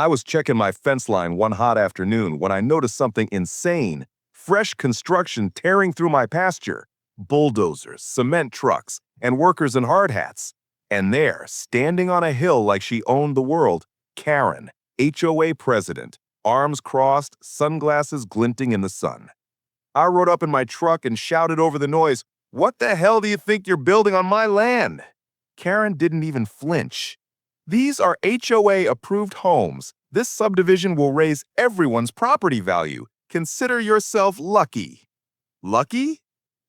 I was checking my fence line one hot afternoon when I noticed something insane. Fresh construction tearing through my pasture. Bulldozers, cement trucks, and workers in hard hats. And there, standing on a hill like she owned the world, Karen, HOA president, arms crossed, sunglasses glinting in the sun. I rode up in my truck and shouted over the noise, "What the hell do you think you're building on my land?" Karen didn't even flinch. "These are HOA-approved homes. This subdivision will raise everyone's property value. Consider yourself lucky." Lucky?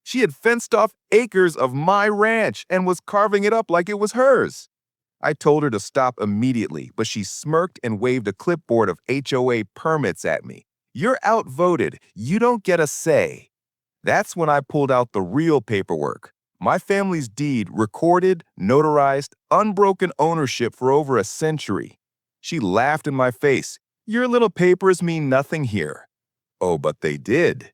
She had fenced off acres of my ranch and was carving it up like it was hers. I told her to stop immediately, but she smirked and waved a clipboard of HOA permits at me. "You're outvoted. You don't get a say." That's when I pulled out the real paperwork. My family's deed, recorded, notarized, unbroken ownership for over a century. She laughed in my face. "Your little papers mean nothing here." Oh, but they did.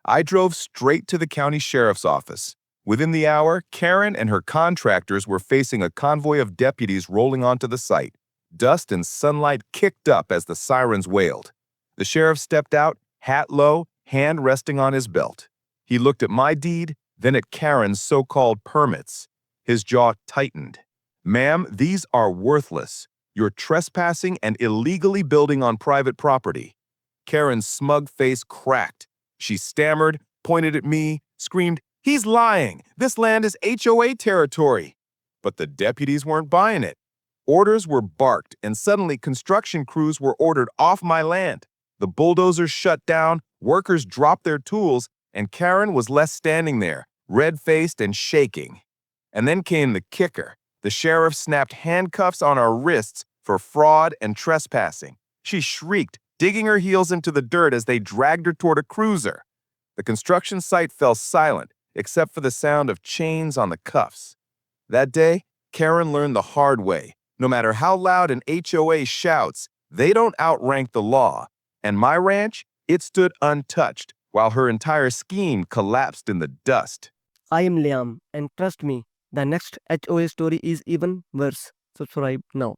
I drove straight to the county sheriff's office. Within the hour, Karen and her contractors were facing a convoy of deputies rolling onto the site. Dust and sunlight kicked up as the sirens wailed. The sheriff stepped out, hat low, hand resting on his belt. He looked at my deed, then at Karen's so-called permits. His jaw tightened. "Ma'am, these are worthless. You're trespassing and illegally building on private property." Karen's smug face cracked. She stammered, pointed at me, screamed, "He's lying! This land is HOA territory!" But the deputies weren't buying it. Orders were barked, and suddenly construction crews were ordered off my land. The bulldozers shut down, workers dropped their tools, and Karen was left standing there, red-faced and shaking. And then came the kicker. The sheriff snapped handcuffs on our wrists for fraud and trespassing. She shrieked, digging her heels into the dirt as they dragged her toward a cruiser. The construction site fell silent, except for the sound of chains on the cuffs. That day, Karen learned the hard way. No matter how loud an HOA shouts, they don't outrank the law. And my ranch, it stood untouched, while her entire scheme collapsed in the dust. I am Liam, and trust me, the next HOA story is even worse. Subscribe now.